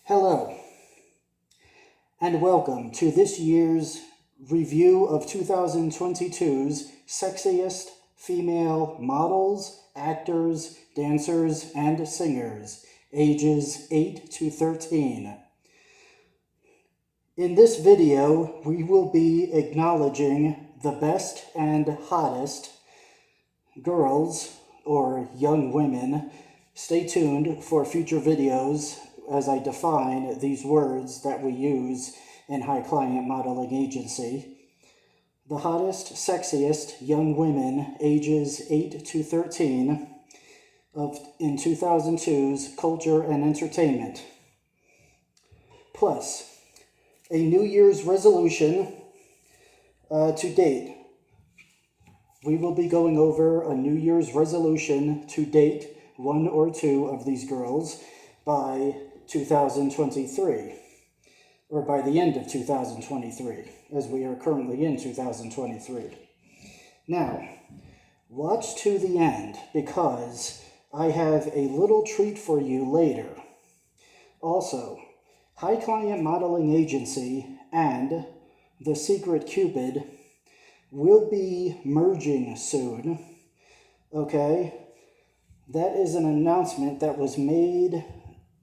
Hello, and welcome to this year's review of 2022's sexiest female models, actors, dancers, and singers, ages 8 to 13. In this video, we will be acknowledging the best and hottest girls or young women. Stay tuned for future videos as I define these words that we use in High Client Modeling Agency. The hottest, sexiest young women ages 8 to 13 in 2002's culture and entertainment. Plus, a New Year's resolution to date. We will be going over a New Year's resolution to date one or two of these girls by 2023, or by the end of 2023, as we are currently in 2023. Now, watch to the end, because I have a little treat for you later. Also, High Client Modeling Agency and The Secret Cupid will be merging soon, okay? That is an announcement that was made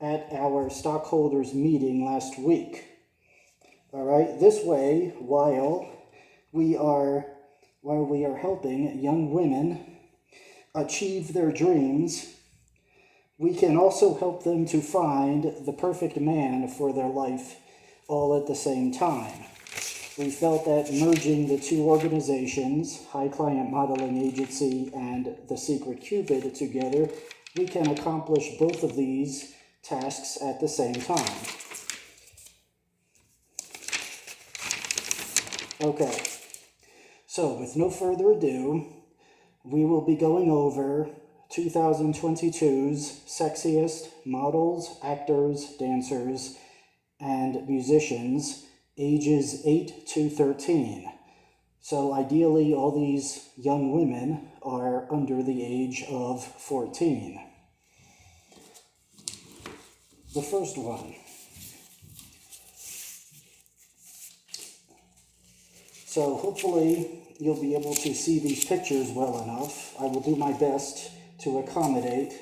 at our stockholders meeting last week. All right, this way, while we are helping young women achieve their dreams, we can also help them to find the perfect man for their life all at the same time. We felt that merging the two organizations, High Client Modeling Agency and The Secret Cupid, together, we can accomplish both of these tasks at the same time. Okay, so with no further ado, we will be going over 2022's sexiest models, actors, dancers, and musicians ages 8 to 13. So ideally, all these young women are under the age of 14. The first one. So hopefully you'll be able to see these pictures well enough. I will do my best to accommodate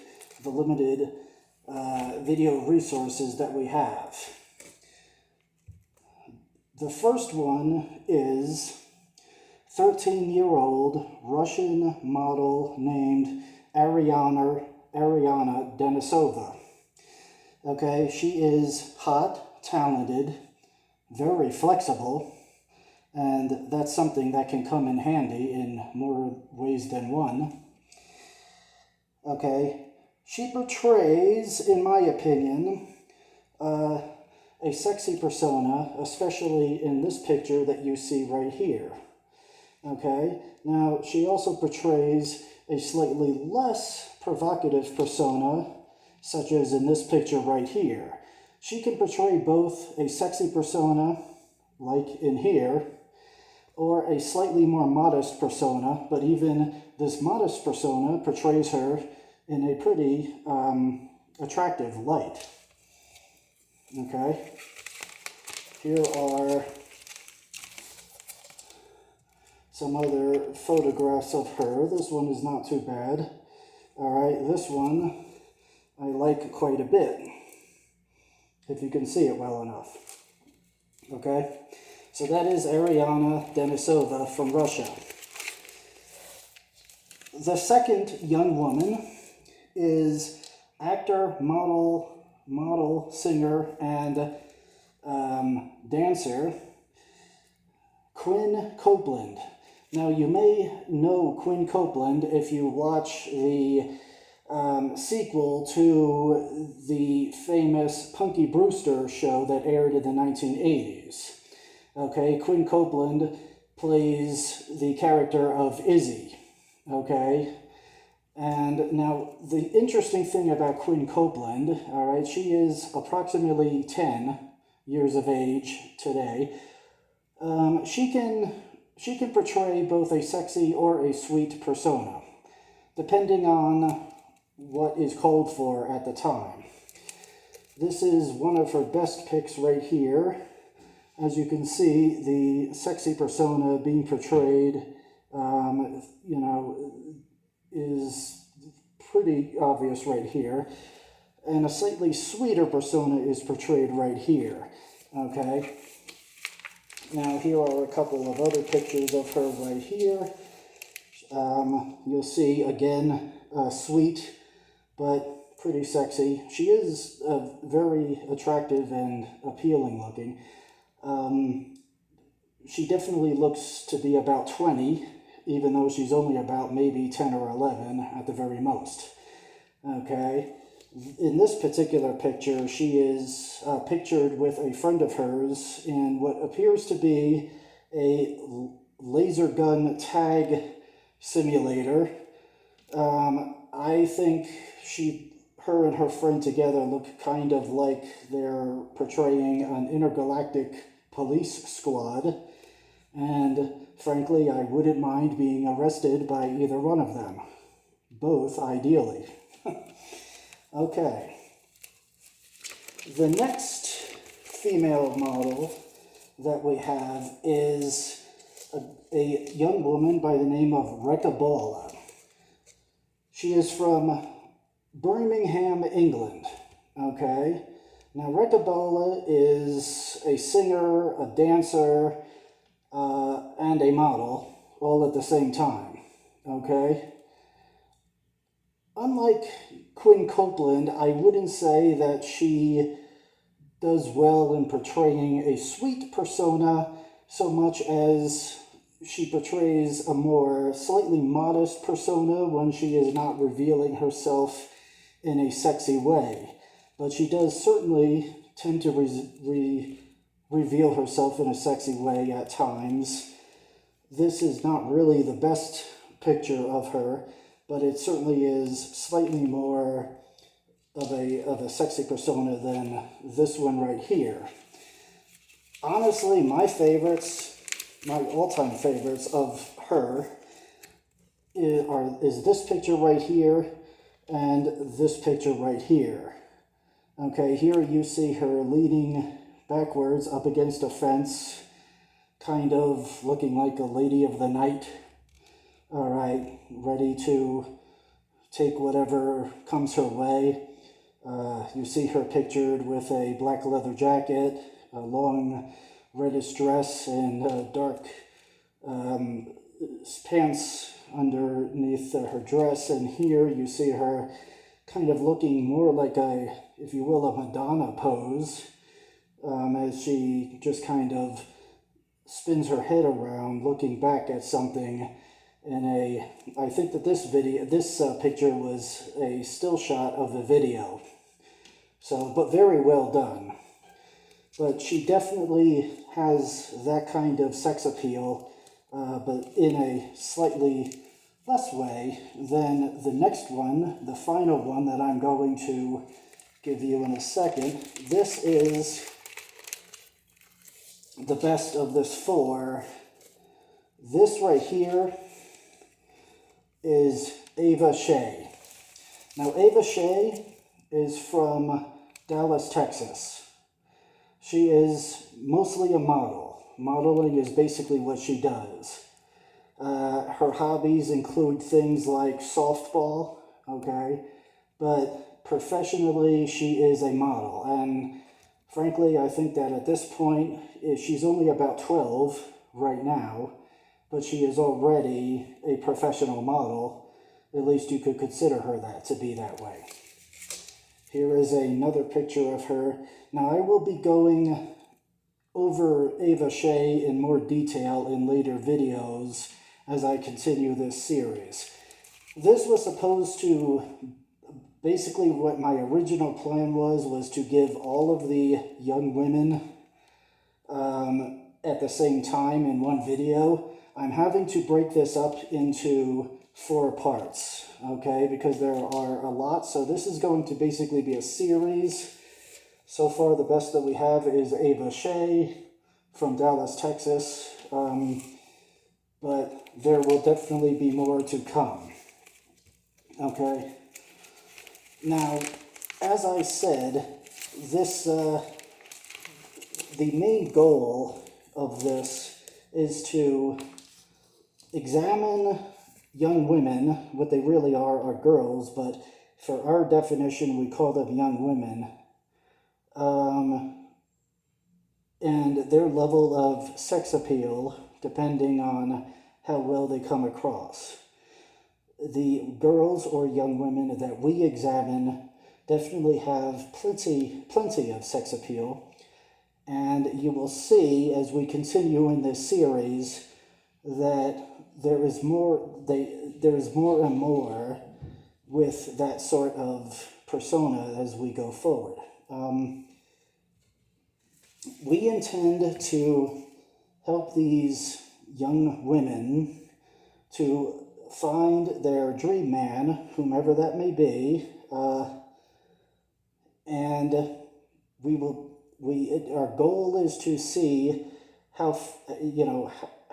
the limited video resources that we have. The first one is 13-year-old Russian model named Ariana Denisova. Okay, she is hot, talented, very flexible, and that's something that can come in handy in more ways than one. Okay, she portrays, in my opinion, a sexy persona, especially in this picture that you see right here. Okay, now she also portrays a slightly less provocative persona, such as in this picture right here. She can portray both a sexy persona, like in here, or a slightly more modest persona, but even this modest persona portrays her in a pretty attractive light. Okay, here are some other photographs of her. This one is not too bad. All right, this one I like quite a bit, if you can see it well enough. Okay, so that is Ariana Denisova from Russia. The second young woman is actor, model, singer, and dancer Quinn Copeland. Now, you may know Quinn Copeland if you watch the sequel to the famous Punky Brewster show that aired in the 1980s. Okay, Quinn Copeland plays the character of Izzy. Okay, and now the interesting thing about Quinn Copeland, all right, she is approximately 10 years of age today. She can portray both a sexy or a sweet persona, depending on what is called for at the time. this is one of her best pics right here. As you can see, the sexy persona being portrayed, you know, is pretty obvious right here. And a slightly sweeter persona is portrayed right here, okay? Now here are a couple of other pictures of her right here. You'll see, again, sweet, but pretty sexy. She is very attractive and appealing looking. She definitely looks to be about 20, even though she's only about maybe 10 or 11 at the very most, okay? In this particular picture, she is pictured with a friend of hers in what appears to be a laser gun tag simulator. I think her and her friend together look kind of like they're portraying an intergalactic police squad. And frankly, I wouldn't mind being arrested by either one of them. Both, ideally. Okay. The next female model that we have is a young woman by the name of Rekabala. She is from Birmingham, England. Okay. Now, Rekabala is a singer, a dancer, and a model, all at the same time. Okay. Unlike Quinn Copeland, I wouldn't say that she does well in portraying a sweet persona so much as she portrays a more slightly modest persona when she is not revealing herself in a sexy way. But she does certainly tend to reveal herself in a sexy way at times. This is not really the best picture of her, but it certainly is slightly more of a sexy persona than this one right here. Honestly, my all-time favorites of her is this picture right here and this picture right here. Okay, here you see her leaning backwards up against a fence, kind of looking like a lady of the night. All right, ready to take whatever comes her way. You see her pictured with a black leather jacket, a long reddish dress, and dark pants underneath her dress. And here you see her kind of looking more like if you will, a Madonna pose, as she just kind of spins her head around, looking back at something. I think that this picture was a still shot of the video. So, but very well done. But she definitely has that kind of sex appeal, but in a slightly less way than the next one, the final one that I'm going to give you in a second. This is the best of this four. This right here is Ava Shea. Now, Ava Shea is from Dallas, Texas. She is mostly a model. Modeling is basically what she does. Her hobbies include things like softball, okay? But professionally, she is a model. And frankly, I think that at this point, she's only about 12 right now, but she is already a professional model. At least you could consider her to be that way. Here is another picture of her. Now, I will be going over Ava Shea in more detail in later videos as I continue this series. This was supposed to, basically what my original plan was to give all of the young women at the same time in one video. I'm having to break this up into 4 parts, okay, because there are a lot. So this is going to basically be a series. So far, the best that we have is Ava Shea from Dallas, Texas, but there will definitely be more to come, okay? Now, as I said, the main goal of this is to examine young women. What they really are girls, but for our definition, we call them young women, and their level of sex appeal, depending on how well they come across. The girls or young women that we examine definitely have plenty of sex appeal, and you will see as we continue in this series that there is more and more with that sort of persona as we go forward. We intend to help these young women to find their dream man, whomever that may be, and our goal is to see how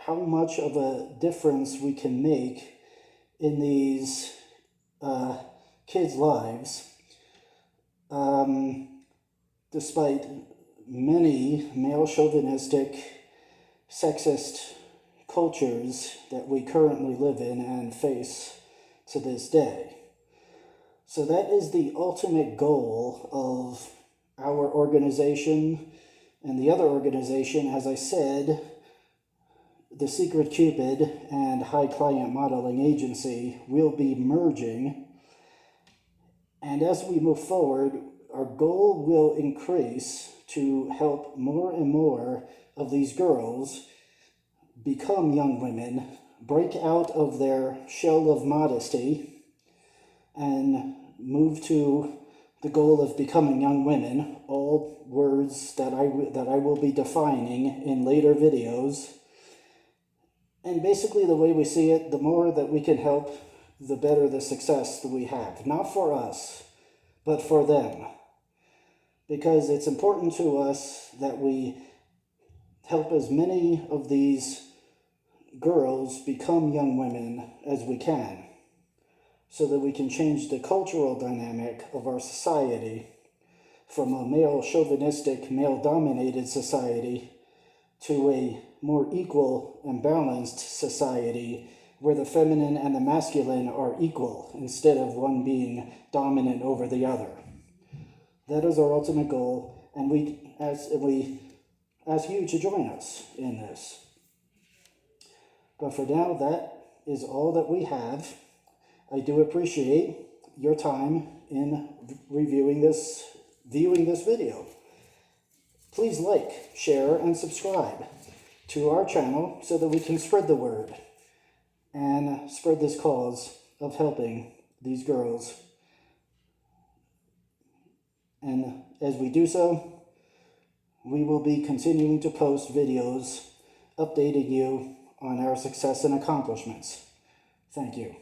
much of a difference we can make in these kids' lives, despite many male chauvinistic, sexist cultures that we currently live in and face to this day. So that is the ultimate goal of our organization and the other organization. As I said, the Secret Cupid and High Client Modeling Agency will be merging. And as we move forward, our goal will increase to help more and more of these girls become young women, break out of their shell of modesty, and move to the goal of becoming young women, all words that I will be defining in later videos. And basically the way we see it, the more that we can help, the better the success that we have. Not for us, but for them. Because it's important to us that we help as many of these girls become young women as we can, so that we can change the cultural dynamic of our society from a male chauvinistic, male-dominated society to a more equal and balanced society where the feminine and the masculine are equal instead of one being dominant over the other. That is our ultimate goal, and we ask you to join us in this. But for now, that is all that we have. I do appreciate your time in viewing this video. Please like, share, and subscribe to our channel so that we can spread the word and spread this cause of helping these girls. And as we do so, we will be continuing to post videos updating you on our success and accomplishments. Thank you.